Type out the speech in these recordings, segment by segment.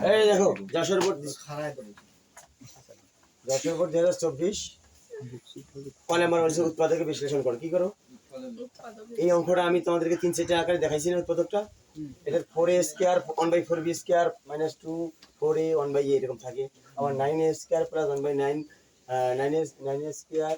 এই দেখো যশোর বোর্ড 2024 ক নাম্বার বলছে উৎপাদকে বিশ্লেষণ করো। কি করো? এই অঙ্কটা আমি তোমাদেরকে 3 সেটের আকারে দেখাইছি না উৎপাদকটা। এটা 4a square 1/4b square -2 4a 1/a এরকম থাকে। আবার 9a square plus 1/9 9a square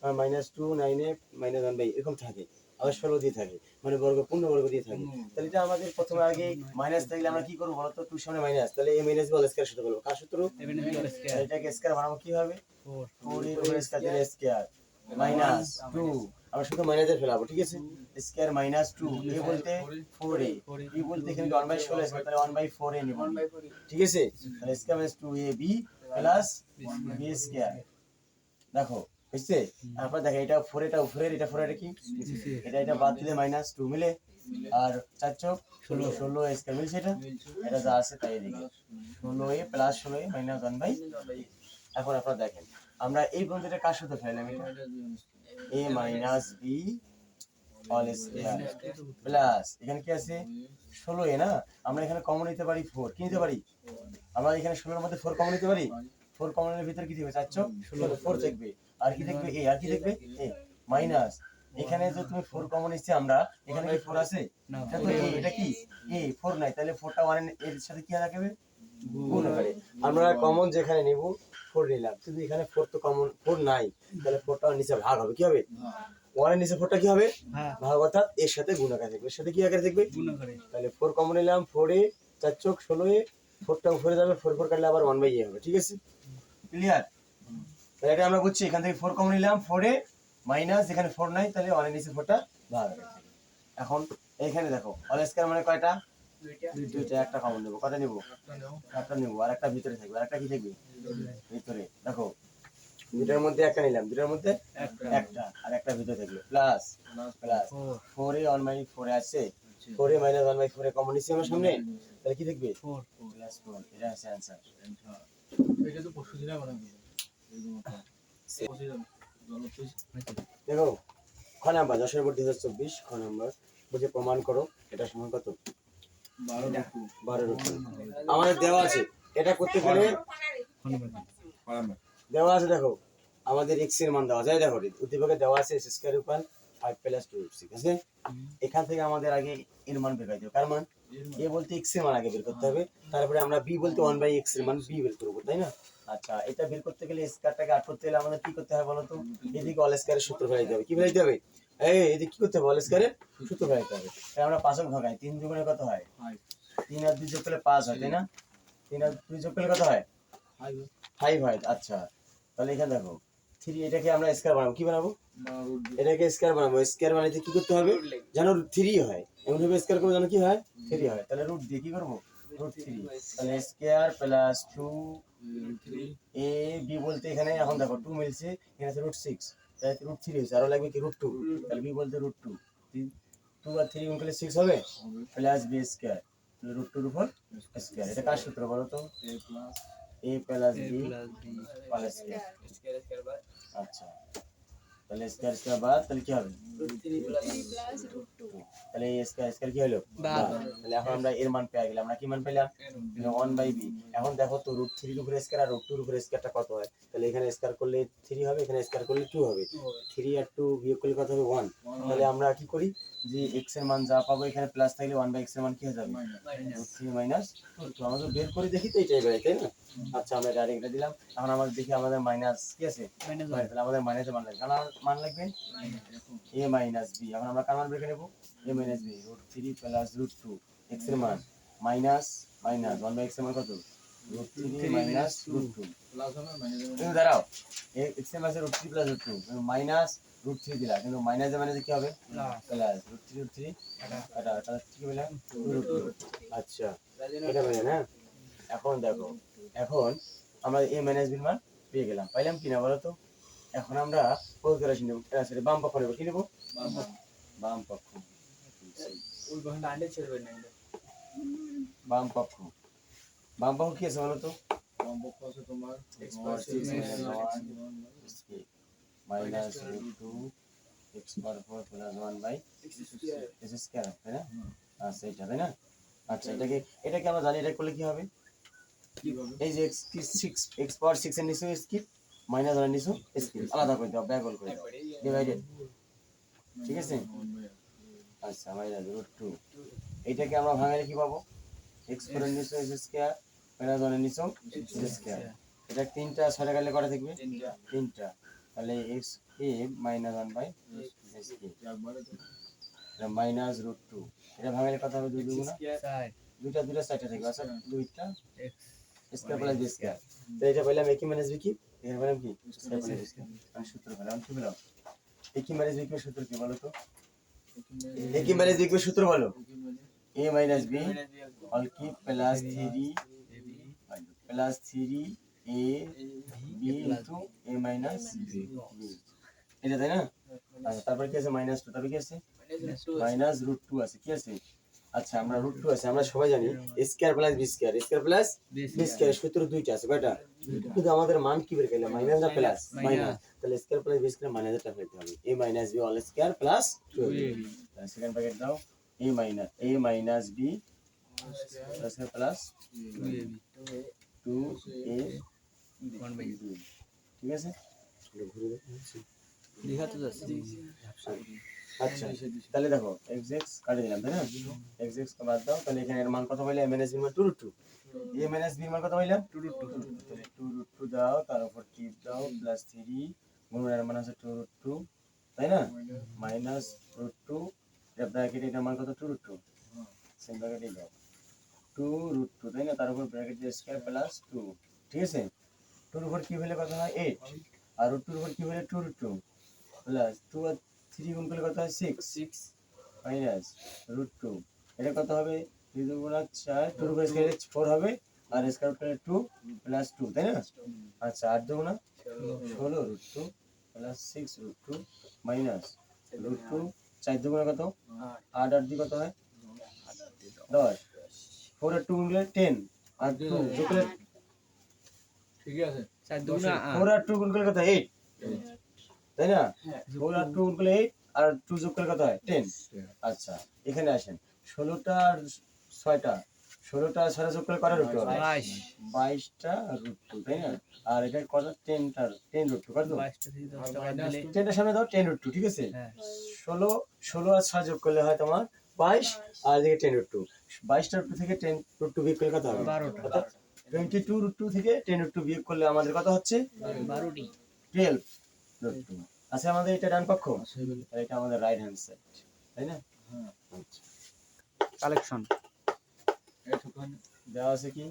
-2 9a -1/a এরকম থাকে। আবার 16 দিয়ে থাকে, মানে পূর্ণ বর্গ দিয়ে থাকে। তাহলে এটা আমাদের প্রথমে আগে মাইনাস থাকলে আমরা কি করব বলতো? 2 সামনে মাইনাস, তাহলে a minus b whole square সূত্র করব। কার সূত্র? এটাকে স্কয়ার বানাবো কি হবে? 4a হোল স্কয়ার স্কয়ার -2 আমরা শুধু মাইনাসে ফেলাবো, ঠিক আছে? স্কয়ার -2 a বলতে 4a, b বলতে এখানে 1/16 আছে, তাহলে 1/4a নিব, ঠিক আছে? তাহলে square -2ab plus b square. দেখো বুঝছে? তারপর দেখো এটা 4 এটা উপরের, এটা 4 এটা কি এটা বাদ দিলে -2 মিলে, আর 4 চোক 16 স্কয়ার মিলছে। এটা যা আছে তাই লিখে 16a প্লাস 16a মাইনাস 1/। এখন আপনারা দেখেন আমরা এই পর্যন্ত কার সাথে ফেললাম? এটা a minus b whole square plus এখানে কি আছে 16a না, আমরা এখানে কমন নিতে পারি 4। কি নিতে পারি? আমরা এখানে 16 এর মধ্যে 4 কমন নিতে পারি। 4 কমনের ভিতর কি থাকবে? 4 চোক 16 4 থাকবে, আর কি থাকবে? a, আর কি থাকবে? a মাইনাস এখানে যে তুমি 4 কমন নিচ্ছে আমরা, এখানে কি 4 আছে? এটা তো এটা কি a 4 নাই, তাহলে 4টা 1 এর সাথে কি লাগাবে? গুণ করে। আমরা কমন যেখানে নেব 4 নিলাম, কিন্তু এখানে 4 তো কমন 4 নাই, তাহলে 4টা নিচে ভাগ হবে। কি হবে? 1 এর নিচে 4টা কি হবে? ভাগ, অর্থাৎ এর সাথে গুণ আকারে থাকবে। এর সাথে কি আকারে থাকবে? গুণ আকারে। তাহলে 4 কমন নিলাম 4a 4 চোক 16a, 4টা উপরে যাবে, 4 4 কাটলে আবার 1/a হবে, ঠিক আছে? ক্লিয়ার? তাহলে এটা আমরা বুঝছি, এখান থেকে 4 কমন নিলাম 4a মাইনাস এখানে 4 নাই, তাহলে 1 এর নিচে 4টা ভাগ। এখন এইখানে দেখো হোল স্কয়ার মানে কয়টা? দুইটা। একটা কমন নেব, কয়টা নেব? একটা নেব, আর একটা ভিতরে থাকবে। আর একটা কি থাকবে? ভিতরে। দেখো দুটার মধ্যে একটা নিলাম, দুটার মধ্যে একটা, আর একটা ভিতরে থাকবে প্লাস 4a 1/4 আছে, 4a মাইনাস 1/4 কমন নিচ্ছি আমার সামনে, তাহলে কি থাকবে? 4 প্লাস 4। এটা আছে आंसर। এটা তো পরশু দিনা বানাবো দেখো খ নাম্বার 10 এর উপর 2024 খ নাম্বার বুঝে প্রমাণ করো এটা সমান কত? 12 আমাদের দেওয়া আছে। এটা করতে গেলে দেওয়া আছে, দেখো আমাদের x এর মান দেওয়া যায়। দেখো উদ্দীপকে দেওয়া আছে x স্কয়ার ইকুয়াল 5 প্লাস 2 6 আছে। এখান থেকে আমাদের আগে এর মান বের করতে হবে। কার মান? a বলতে x এর মান আগে বের করতে হবে, তারপরে আমরা b বলতে 1/x এর মান b বের করব, তাই না? আচ্ছা, এটা বের করতে গেলে স্কয়ারটাকে আট করতে গেলে আমাদের কি করতে হবে বলো তো? এদিকে হোল স্কয়ারের সূত্র ফেলাইতে হবে। কি ফেলাইতে হবে? এদিকে কি করতে হবে? হোল স্কয়ারের সূত্র ফেলাইতে হবে। তাই আমরা 5 ভাগাই, 3 দুগুণে কত হয়? 3 আর 2 যোগ করলে 5 হয়, তাই না? 3 আর 2 যোগ করলে কত হয়? 5 হয়। আচ্ছা, তাহলে এখানে দেখো 3, এটাকে আমরা স্কয়ার বানাবো। কি বানাবো? এটাকে স্কয়ার বানাবো। স্কয়ার বানাইতে কি করতে হবে? জানো 3 হয়, এমন ভাবে স্কয়ার করব জানো কি হয়? 3 হয়। তাহলে রুট দিয়ে কি করব? √3। তাহলে স্কয়ার প্লাস 2 a b বলতে এখানে এখন দেখো 2 মিলছে, এখানে আছে √6, তাহলে √3 হইছে, আর লাগবে কি √2, তাহলে b বলতে √2। 2 আর 3 গুণ করলে 6 হবে, প্লাস b স্কয়ার √2 এর উপর স্কয়ার। এটা কার সূত্র বলো তো? a plus b whole square. আচ্ছা, তাহলে স্কয়ার স্কয়ার বাদ, তাহলে কি হবে? √3 প্লাস √2, তাহলে এই স্কয়ার স্কয়ার কি হলো? বাদ। তাহলে এখন আমরা এর মান পেয়ে গেলাম। আমরা কি মান পেলাম? 1/b। এখন দেখো তো √3 এর উপর স্কয়ার আর √2 এর উপর স্কয়ারটা কত হয়? তাহলে এখানে স্কয়ার করলে 3 হবে, এখানে স্কয়ার করলে 2 হবে। 3 আর 2 বিয়োগ করলে কত হবে? 1। তাহলে আমরা কি করি যে x এর মান যা পাবো এখানে প্লাস থাকলে 1/x এর মান কি হয়ে যাবে? √3 মাইনাস 2। আমরা তো বের করে দেখি তো এটাই বের হয়, তাই না? আচ্ছা, আমরা ডাইরেক্ট এটা দিলাম। এখন আমরা দেখি আমাদের মাইনাস কি আছে? তাহলে আমাদের মাইনাসে মান লাগবে, কারণ আমার মান লাগবে a মাইনাস b। এখন আমরা কার মান বের করে নেব? a minus b √3 plus √2 x এর মান মাইনাস মাইনাস 1/x এর মান কত? √3 মাইনাস √2 প্লাস হবে মাইনাস। কিন্তু দাঁড়াও, x এর মান √3 প্লাস √2 মাইনাস √3 দিলা, কিন্তু মাইনাসে মাইনাসে কি হবে? প্লাস √3 এটা তাহলে কি বললাম? √2। আচ্ছা, এটা বলে না। এখন দেখো, এখন আমরা a মাইনাস b এর মান পেয়ে গেলাম। পাইলাম কিনা বলো তো? এখন আমরা প্রদত্ত রাশি নেব, সরি বাম পক্ষ নেব। কি নেব? বাম পক্ষ। ওই বহনটা আন্ডে ছেড়ে না, বাম পক্ষ। বাম পক্ষ কি আছে বলো তো? বাম পক্ষ আছে তোমার x + 6 - 1 minus root two x power 4 plus 1 by x square, তাই না? আচ্ছা এটা, তাই না? আচ্ছা এটাকে আমরা জানি, এটা করলে কি হবে? এই যে এক্স কি 6 এক্স পাওয়ার 6 এর নিচে স্কিপ মাইনাস 1 এর নিচে স্কিপ আলাদা করে দাও, ব্যাক করে দাও, ডিভাইডেড, ঠিক আছে? আচ্ছা মাইনাস রুট টু, এইটাকে আমরা ভাঙালে কি পাবো? এক্স ফোর এর নিচে এক্স স্কয়ার মাইনাস 1 এর নিচে এক্স স্কয়ার, এটা তিনটা ছয়টা কাটলে কটা থাকবে? তিনটা, তাহলে এক্স এ মাইনাস 1 বাই এক্স কে, এটা মাইনাস রুট টু, এটা ভাঙালে কত হবে? দুই দুগুণা দুইটা দুইটা চারটা থাকবে, আচ্ছা দুইটা স্কয়ার প্লাস বি স্কয়ার, তো এটা পেলাম এ কি মাইনাস বি কি, এখানে পেলাম কি স্কয়ার প্লাস বি স্কয়ার, আমি সূত্র পেলাম, কি পেলাম? এ কি মাইনাস বি কি সূত্র কি বলো তো? এ কি মাইনাস বি কি সূত্র বলো? a minus b all की plus 3 a b into a minus b, এটা তাই না? আচ্ছা তারপর কি আছে? মাইনাস 2, তারপর কি আছে? মাইনাস রুট 2 আছে, কি আছে? আচ্ছা আমরা রুট 2 আছে, আমরা সবাই জানি square plus B square, square plus B square সূত্র দুইটা আছে, কয়টা? কিন্তু আমাদের মান কি বের করলাম? মাইনাস না প্লাস? মাইনাস, তাহলে স্কয়ার প্লাস বি স্কয়ার মাইনাসটা ফেলতে হবে, a minus b all square plus 2ab, তাহলে সেকেন্ড ব্র্যাকেট দাও, a minus b plus 2a 1 by 2, ঠিক আছে? আচ্ছা তাহলে দেখো এক্স এক্স কাটে দিলাম, তাই না? এক্স এক্স বাদ দাও, তাহলে এখানে এর মান কত পাইলে? a minus b মান 2 root 2, a minus b মান কত পাইলাম? 2 root 2, তাহলে 2 root 2 দাও, তার উপর টিপ দাও, প্লাস 3 গুণ এর মান আছে 2 root 2, তাই না? মাইনাস root 2, এটা ব্র্যাকেটে এটার মান কত? 2 root 2, সেম ব্র্যাকেটে দাও 2 root 2, তাই না? তার উপর ব্র্যাকেট দিয়ে স্কয়ার প্লাস 2, ঠিক আছে? 2 এর উপর কি হলে কত হয়? 8, আর root 2 এর উপর কি হলে? 2 root 2 প্লাস 2 আর 3 গুণ করলে কত হয়? 6 মাইনাস root 2, এটা কত হবে? 3 দুগুণা 4, 2 এর উপর স্কয়ার 4 হবে, আর স্কয়ার করলে 2 প্লাস 2, তাই না? আচ্ছা 8 দুগুণা 16 root 2 plus 6 root 2 minus root 2, 4 দুগুণা কত? 8, 8 দিয়ে কত হয়? 10, 4 আর 2 গুণলে 10, আর 2 যোগ করলে ঠিক আছে 4 দুগুণা 4 আর 2 গুণ করলে কত? 8, তাই না? 4 আর 2 গুণ করলে 8, আর 2 যোগ করলে কত হয়? 10। আচ্ছা এখানে আসেন, 16টা আর 6টা, 16টা আর 6টা যোগ করলে কত রুট হবে? 22টা রুট 2, তাই না? আর এটা কত? 10টা 10 রুট 2, কত? 10টার সামনে দাও 10 রুট 2, ঠিক আছে? 16 আর 6 যোগ করলে হয় তোমার 22, আর এদিকে 10 রুট 2, 22টা রুট 2 থেকে 10 রুট 2 বিয়োগ করলে কত হবে? 12টা, 22 রুট 2 থেকে 10 রুট 2 বিয়োগ করলে আমাদের কত হচ্ছে? 12টি, 12 রুট 2। আচ্ছা আমাদের এটা ডান পক্ষ, এটা আমাদের রাইট হ্যান্ড সাইড, তাই না? আচ্ছা কালেকশন দেওয়া আছে কি?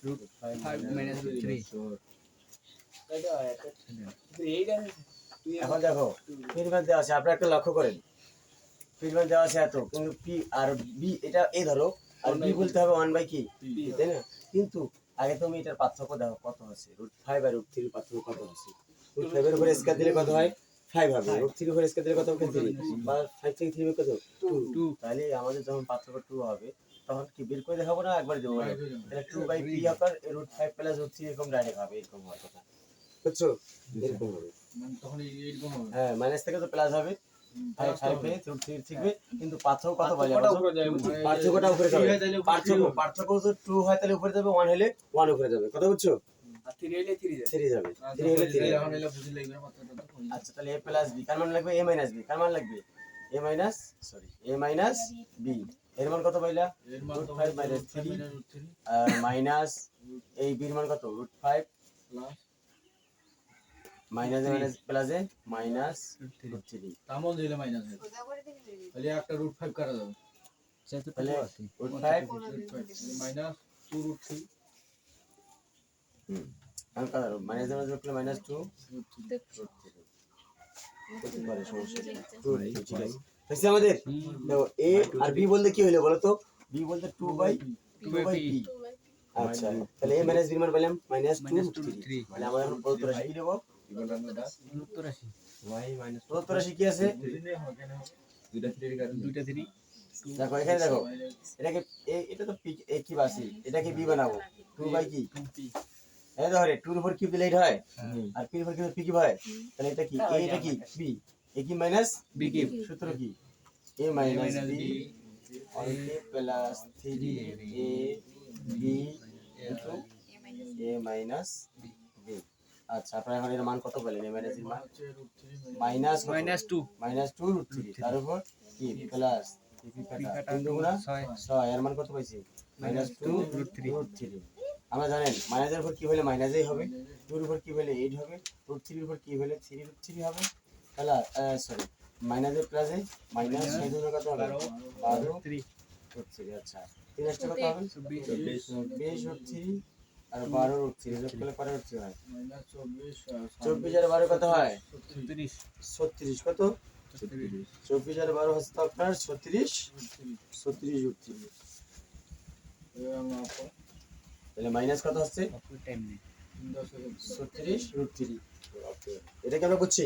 root 5 minus root 3, এখন দেখো ফিডব্যাক দেওয়া আছে, আপনারা একটা লক্ষ্য করেন, ফিডব্যাক দেওয়া আছে এত, কিন্তু পি আর বি এটা এই ধরো, আর বি বলতে হবে 1 বাই কি, তাই না? কিন্তু আগে তুমি এটার পার্থক্য দেখো কত আছে, রুট 5 আর রুট 3 পার্থক্য কত আছে? রুট 5 এর উপরে স্কয়ার দিলে কত হয়? 5 হবে, রুট 3 এর উপরে স্কয়ার দিলে কত হবে? 3, বা 5 থেকে 3 কত? 2, তাহলে আমাদের যখন পার্থক্য 2 হবে তখন কি বের করে দেখাবো না একবার দেবো? তাহলে 2 বাই পি আকার রুট 5 প্লাস রুট 3 এরকম ডাইরেক্ট হবে, এরকম হয় কথা, বুঝছো? এরকম হবে, তখন এইরকম হবে। হ্যাঁ মাইনাস থেকে তো প্লাস হবে, 5 5 এ রুট 3 থাকবে, কিন্তু পার্থক্য কত বলে? পার্থক্যটা উপরে যাবে, পার্থক্য যদি 2 হয় তাহলে উপরে যাবে, 1 হলে 1 উপরে যাবে, কথা বুঝছো? আর 3 হইলে 3 যাবে, 3 হলে 3 এখন এলা বুঝি লাগবে মাত্রাটা তো। আচ্ছা তাহলে a প্লাস b কার মান লাগবে? a মাইনাস b কার মান লাগবে? a মাইনাস b, এর মান কত পাইলা? এর মান রুট তো 5 মাইনাস 3, রুট 3 আর মাইনাস এই b এর মান কত? Root 5 plus minus minus plus এ মাইনাস রুট 3, তামন দিলে মাইনাস হবে, তাহলে একটা রুট 5 কাটা যাবে, তাহলে রুট 5 মাইনাস 2 রুট 3 আমি কার মাইনাস মাইনাস যোগ করলে মাইনাস 2 রুট 3 কত পারে সমস্যা? ঠিক আছে হইছে আমাদের। দেখো a আর b বলতে কি হলো বলো তো? b বলতে 2 বাই p, আচ্ছা তাহলে a মাইনাস b এর মান পেলাম মাইনাস 2 রুট 3, তাহলে আমরা এখন প্রদত্ত রাশি কি দেব? প্রদত্ত রাশি কি আছে? দুইটা 3 দেখো এখানে দেখো, এটাকে এটা তো p কি বাসি, এটাকে b বানাবো 2 বাই কি এই ধরে 2 এর উপর কিউব দিলে 8 হয় আর p এর উপর কিউব p হয় তাহলে এটা কি a এটা কি b a কি মাইনাস b কিউব সূত্র কি a minus b all k plus 3 a b into a minus b আচ্ছা আপনারা এখন এর মান কত পেলেন a মাইনাস এর মান মাইনাস -2 -2 √3 তার উপর কি প্লাস p কাটা 3 দুগুণা 6 এর মান কত পাইছি -2 √3 আমরা জানেন মাইনাসের উপর কি হলে মাইনাসই হবে 2 এর উপর কি হলে 8 হবে √3 এর উপর কি হলে 3 √3 হবে তাহলে সরি মাইনাসের প্লাসে মাইনাস 6 দুগুণা কত হবে 12 √3 আচ্ছা 3 এক্সট্রা কত হবে 20 √3 আর 12 √3 যোগ করলে কত √3 হয় চব্বিশ 24 আর 12 কত হয় 30 36 কত 24 আর 12 হচ্ছে আপনার 36 √3 তাহলে মাইনাস কত হচ্ছে টাইম নেই 36 √3 এটা কি আমরা বুঝছি